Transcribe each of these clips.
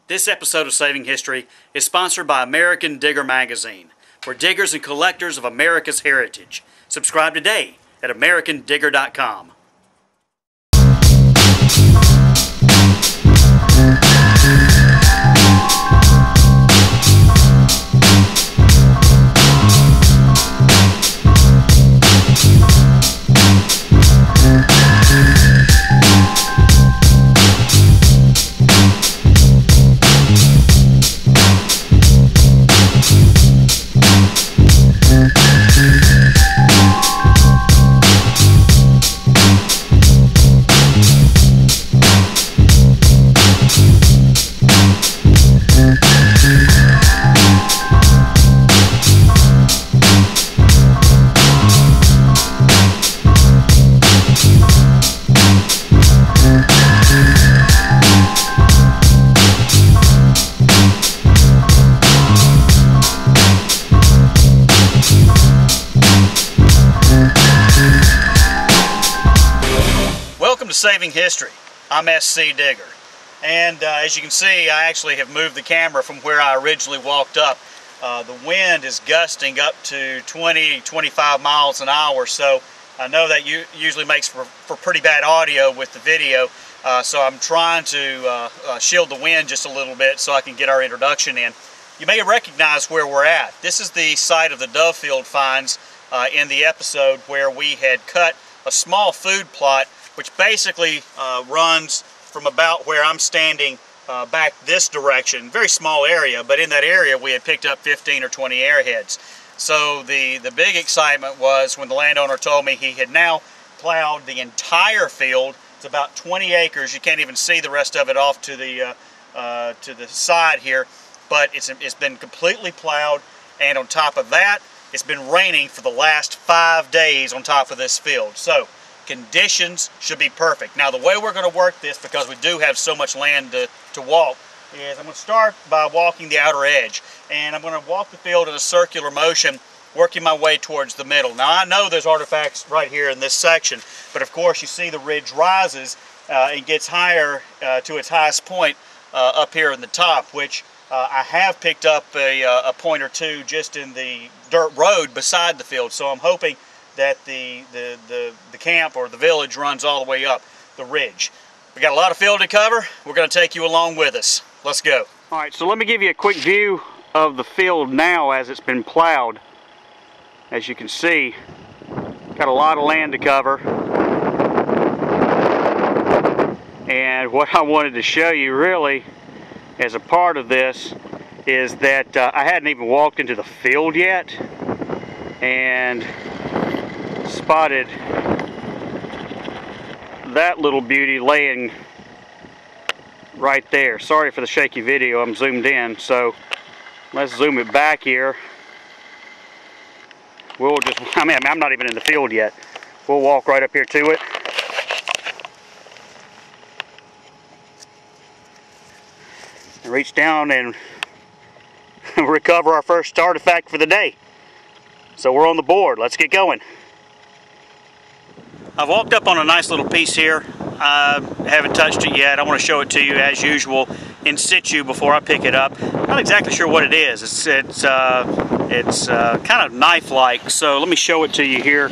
This episode of Saving History is sponsored by American Digger magazine, for diggers and collectors of America's heritage. Subscribe today at americandigger.com. Welcome to Saving History. I'm SCdigger, and as you can see, I actually have moved the camera from where I originally walked up. The wind is gusting up to 20-25 miles an hour, so I know that usually makes for pretty bad audio with the video, so I'm trying to shield the wind just a little bit so I can get our introduction in. You may recognize where we're at. This is the site of the dove field finds in the episode where we had cut a small food plot which basically runs from about where I'm standing back this direction. Very small area, but in that area we had picked up 15 or 20 arrowheads. So the big excitement was when the landowner told me he had now plowed the entire field. It's about 20 acres. You can't even see the rest of it off to the side here, but it's been completely plowed, and on top of that, it's been raining for the last 5 days on top of this field. So conditions should be perfect. Now the way we're going to work this, because we do have so much land to walk, is I'm going to start by walking the outer edge, and I'm going to walk the field in a circular motion, working my way towards the middle. Now I know there's artifacts right here in this section, but of course you see the ridge rises and gets higher to its highest point up here in the top, which I have picked up a point or two just in the dirt road beside the field. So I'm hoping that the camp or the village runs all the way up the ridge. We got a lot of field to cover. We're going to take you along with us. Let's go. All right, so let me give you a quick view of the field now as it's been plowed. As you can see, got a lot of land to cover. And what I wanted to show you really as a part of this is that I hadn't even walked into the field yet and spotted that little beauty laying right there. Sorry for the shaky video, I'm zoomed in, so let's zoom it back here. We'll just, I'm not even in the field yet. We'll walk right up here to it. And reach down and recover our first artifact for the day. So we're on the board, let's get going. I've walked up on a nice little piece here. I haven't touched it yet. I want to show it to you as usual in situ before I pick it up. Not exactly sure what it is. It's kind of knife-like, so let me show it to you here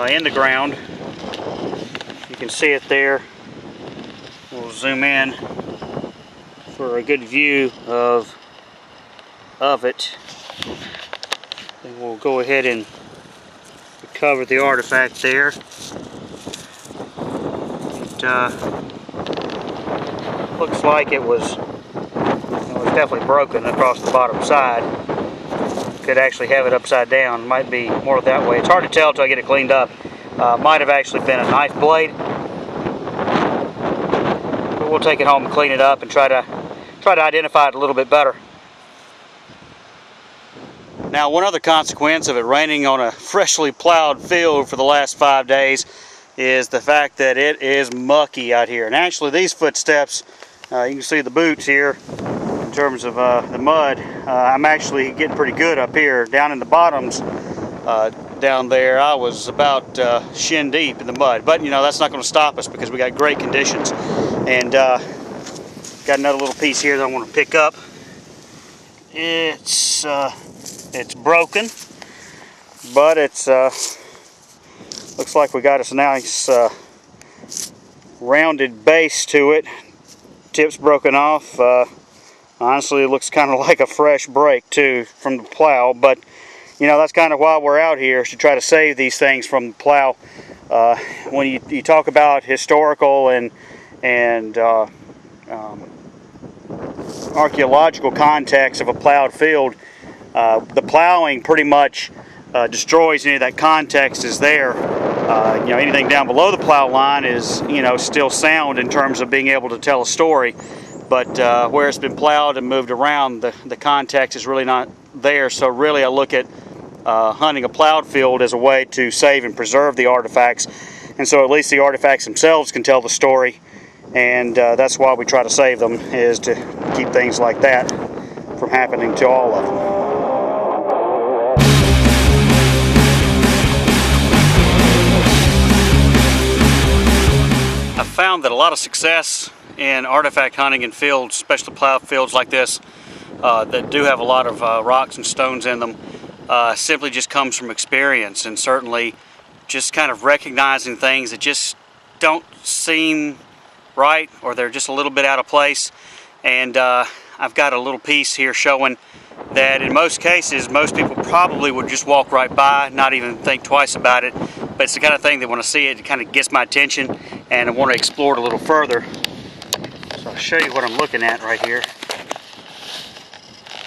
in the ground. You can see it there. We'll zoom in for a good view of it. And we'll go ahead and recover the artifact there. Looks like it was definitely broken across the bottom side. Could actually have it upside down. Might be more that way. It's hard to tell until I get it cleaned up. Might have actually been a knife blade. But we'll take it home and clean it up and try to identify it a little bit better. Now, one other consequence of it raining on a freshly plowed field for the last 5 days is the fact that it is mucky out here. And actually these footsteps, you can see the boots here in terms of the mud. I'm actually getting pretty good up here. Down in the bottoms down there, I was about shin deep in the mud. But you know, that's not going to stop us because we got great conditions. And Got another little piece here that I want to pick up. It's broken, but it's looks like we got us a nice rounded base to it. Tip's broken off. Honestly, it looks kind of like a fresh break too from the plow, but you know, that's kind of why we're out here, is to try to save these things from the plow. When you talk about historical and archaeological context of a plowed field, the plowing pretty much destroys any of that context is there. You know, anything down below the plow line is, you know, still sound in terms of being able to tell a story, but where it's been plowed and moved around, the context is really not there. So really I look at hunting a plowed field as a way to save and preserve the artifacts, and so at least the artifacts themselves can tell the story, and that's why we try to save them, is to keep things like that from happening to all of them. I've found that a lot of success in artifact hunting in fields, especially plowed fields like this, that do have a lot of rocks and stones in them, simply just comes from experience, and certainly just kind of recognizing things that just don't seem right, or they're just a little bit out of place. And I've got a little piece here showing that in most cases most people probably would just walk right by, not even think twice about it, but it's the kind of thing that when I see it, it kind of gets my attention and I want to explore it a little further. So I'll show you what I'm looking at right here.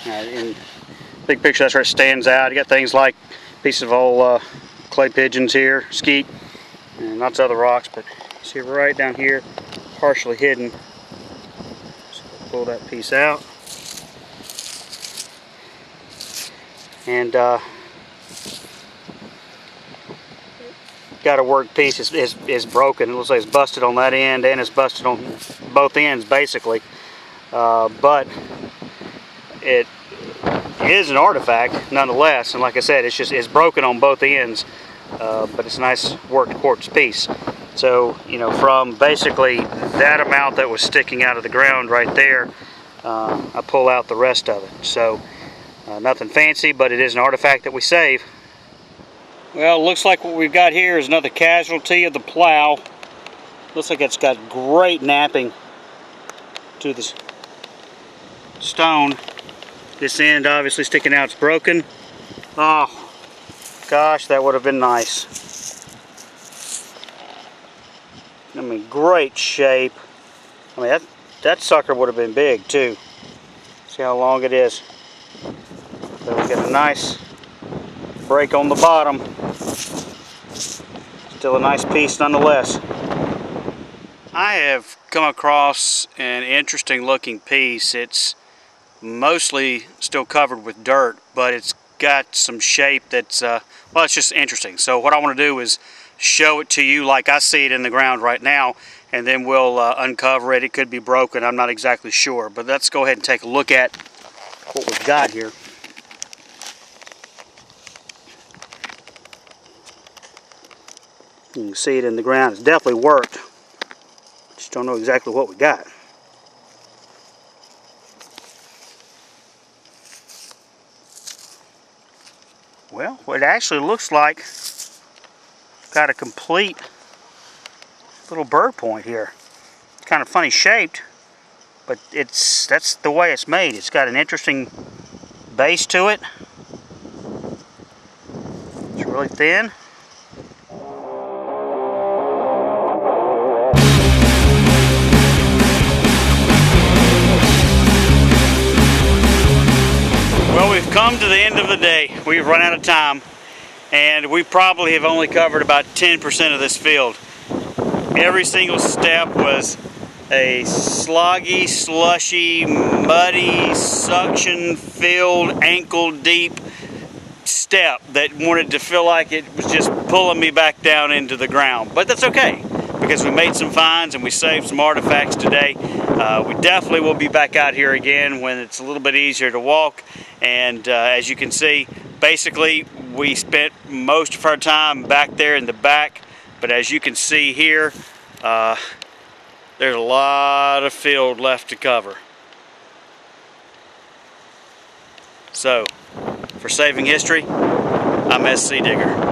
In big picture, that's where it stands out. You got things like pieces of old clay pigeons here, skeet, and lots of other rocks, but see right down here, partially hidden. So pull that piece out, and got a worked piece is broken. It looks like it's busted on that end, and it's busted on both ends basically, but it is an artifact nonetheless, and like I said, it's broken on both ends, but it's a nice worked quartz piece. So, you know, from basically that amount that was sticking out of the ground right there, I pull out the rest of it. So nothing fancy, but it is an artifact that we save. Well, it looks like what we've got here is another casualty of the plow. Looks like it's got great napping to the stone. This end obviously sticking out, it's broken. Oh gosh, that would have been nice. I mean, great shape. I mean, that sucker would have been big too. See how long it is. So we get a nice break on the bottom. Still a nice piece nonetheless. I have come across an interesting looking piece. It's mostly still covered with dirt, but it's got some shape that's well, it's just interesting. So what I want to do is show it to you like I see it in the ground right now, and then we'll uncover it. It could be broken, I'm not exactly sure, but let's go ahead and take a look at what we've got here. You can see it in the ground. It's definitely worked. Just don't know exactly what we got. Well, it actually looks like got a complete little bird point here. It's kind of funny shaped, but that's the way it's made. It's got an interesting base to it. It's really thin. Well, we've come to the end of the day. We've run out of time, and we probably have only covered about 10% of this field. Every single step was a sloggy, slushy, muddy, suction-filled, ankle-deep step that wanted to feel like it was just pulling me back down into the ground. But that's okay, because we made some finds and we saved some artifacts today. We definitely will be back out here again when it's a little bit easier to walk. And as you can see, basically we spent most of our time back there in the back, but as you can see here, there's a lot of field left to cover. So, for Saving History, I'm SCdigger.